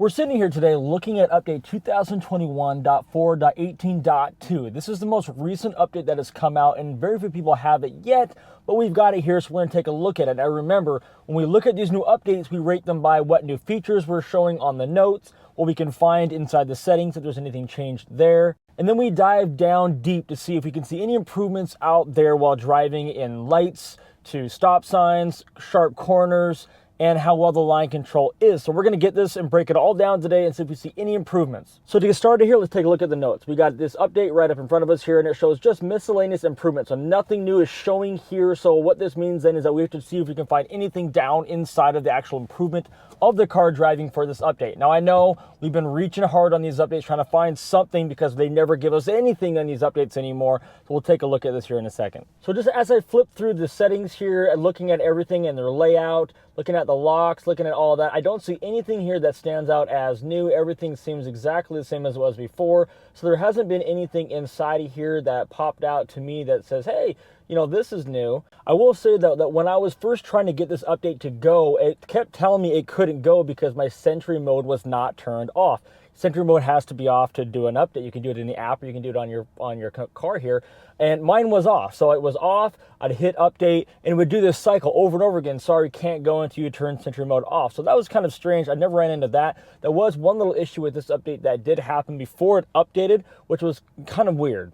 We're sitting here today looking at update 2021.4.18.2. This is the most recent update that has come out, and very few people have it yet, but we've got it here, so we're going to take a look at it. Now remember, when we look at these new updates, we rate them by what new features we're showing on the notes, what we can find inside the settings, if there's anything changed there. And then we dive down deep to see if we can see any improvements out there while driving in lights, to stop signs, sharp corners, and how well the line control is. So we're going to get this and break it all down today and see if we see any improvements. So to get started here, let's take a look at the notes. We got this update right up in front of us here, and it shows just miscellaneous improvements. So nothing new is showing here. So what this means then is that we have to see if we can find anything down inside of the actual improvement of the car driving for this update. Now I know we've been reaching hard on these updates trying to find something because they never give us anything on these updates anymore. So we'll take a look at this here in a second. So just as I flip through the settings here and looking at everything and their layout, looking at the locks, looking at all that, I don't see anything here that stands out as new. Everything seems exactly the same as it was before. So there hasn't been anything inside of here that popped out to me that says, hey, you know, this is new. I will say though that when I was first trying to get this update to go, it kept telling me it couldn't go because my Sentry mode was not turned off. Sentry mode has to be off to do an update. You can do it in the app or you can do it on your car here. And mine was off. So it was off, I'd hit update, and it would do this cycle over and over again. Sorry, can't go until you turn Sentry mode off. So that was kind of strange. I never ran into that. There was one little issue with this update that did happen before it updated, which was kind of weird.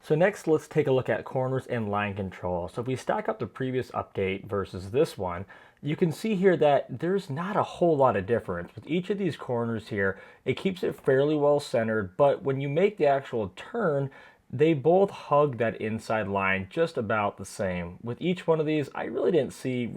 So next, let's take a look at corners and line control. So if we stack up the previous update versus this one, you can see here that there's not a whole lot of difference. With each of these corners here, it keeps it fairly well centered, but when you make the actual turn, they both hug that inside line just about the same. With each one of these, I really didn't see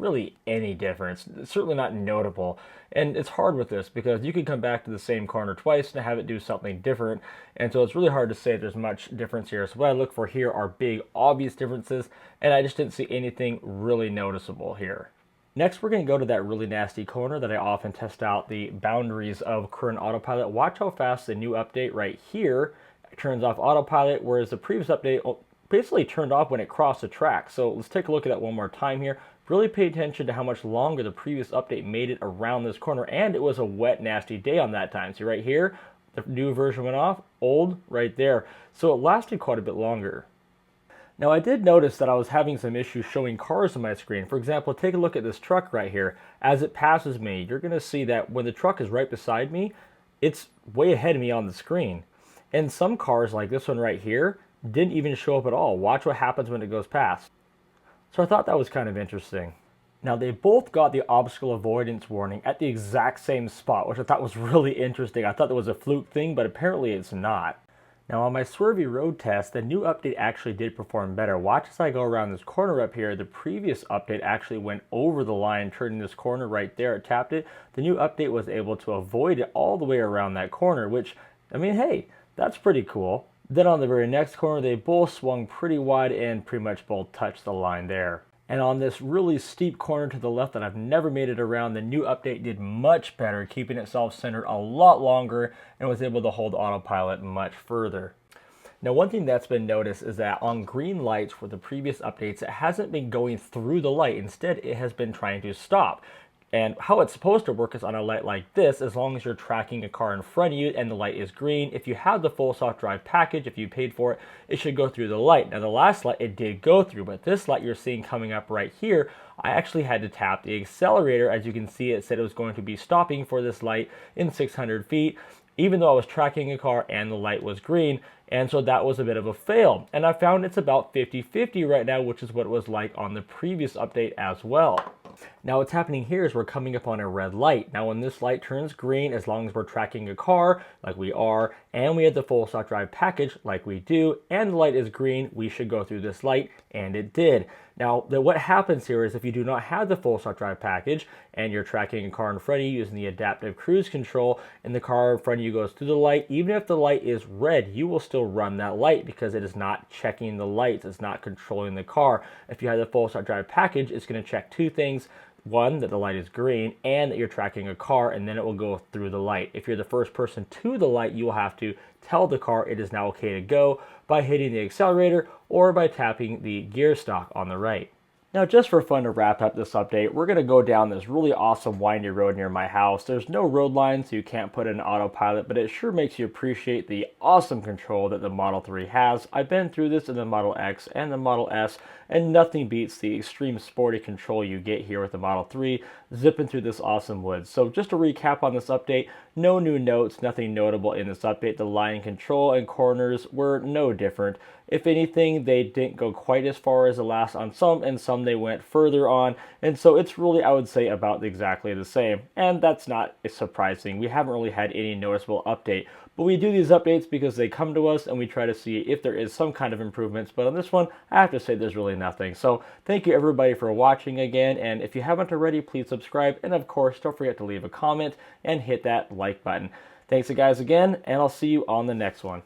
any difference. It's certainly not notable. And it's hard with this because you can come back to the same corner twice and have it do something different. And so it's really hard to say there's much difference here. So what I look for here are big, obvious differences, and I just didn't see anything really noticeable here. Next, we're going to go to that really nasty corner that I often test out the boundaries of current autopilot. Watch how fast the new update right here turns off autopilot, whereas the previous update basically turned off when it crossed the track. So let's take a look at that one more time here. Really pay attention to how much longer the previous update made it around this corner, and it was a wet, nasty day on that time. See right here, the new version went off, old right there. So it lasted quite a bit longer. Now I did notice that I was having some issues showing cars on my screen. For example, take a look at this truck right here. As it passes me, you're going to see that when the truck is right beside me, it's way ahead of me on the screen. And some cars like this one right here didn't even show up at all. Watch what happens when it goes past. So I thought that was kind of interesting. Now they both got the obstacle avoidance warning at the exact same spot, which I thought was really interesting. I thought that was a fluke thing, but apparently it's not. Now on my Swervy road test, the new update actually did perform better. Watch as I go around this corner up here. The previous update actually went over the line, turning this corner right there. It tapped it. The new update was able to avoid it all the way around that corner, which, I mean, hey, that's pretty cool. Then on the very next corner, they both swung pretty wide and pretty much both touched the line there. And on this really steep corner to the left that I've never made it around, the new update did much better, keeping itself centered a lot longer and was able to hold autopilot much further. Now one thing that's been noticed is that on green lights for the previous updates, it hasn't been going through the light. Instead, it has been trying to stop. And how it's supposed to work is on a light like this, as long as you're tracking a car in front of you and the light is green. If you have the full self-drive package, if you paid for it, it should go through the light. Now the last light it did go through, but this light you're seeing coming up right here, I actually had to tap the accelerator. As you can see, it said it was going to be stopping for this light in 600 feet, even though I was tracking a car and the light was green. And so that was a bit of a fail. And I found it's about 50-50 right now, which is what it was like on the previous update as well. Now what's happening here is we're coming up on a red light. Now when this light turns green, as long as we're tracking a car like we are, and we have the full self-drive package like we do, and the light is green, we should go through this light, and it did. Now what happens here is if you do not have the full self-drive package and you're tracking a car in front of you using the adaptive cruise control and the car in front of you goes through the light, even if the light is red, you will still run that light because it is not checking the lights, it's not controlling the car. If you have the full self-drive package, it's going to check two things. One, that the light is green and that you're tracking a car, and then it will go through the light. If you're the first person to the light, you will have to tell the car it is now okay to go by hitting the accelerator or by tapping the gear stalk on the right. Now, just for fun to wrap up this update, we're going to go down this really awesome windy road near my house. There's no road line, so you can't put in autopilot, but it sure makes you appreciate the awesome control that the Model 3 has. I've been through this in the Model X and the Model S, and nothing beats the extreme sporty control you get here with the Model 3, zipping through this awesome woods. So just to recap on this update, no new notes, nothing notable in this update. The line control and corners were no different. If anything, they didn't go quite as far as the last on some, and some they went further on, and so it's really, I would say, about exactly the same. And that's not surprising. We haven't really had any noticeable update, but we do these updates because they come to us and we try to see if there is some kind of improvements. But on this one, I have to say there's really nothing. So thank you everybody for watching again, and if you haven't already, please subscribe, and of course, don't forget to leave a comment and hit that like button. Thanks guys again, and I'll see you on the next one.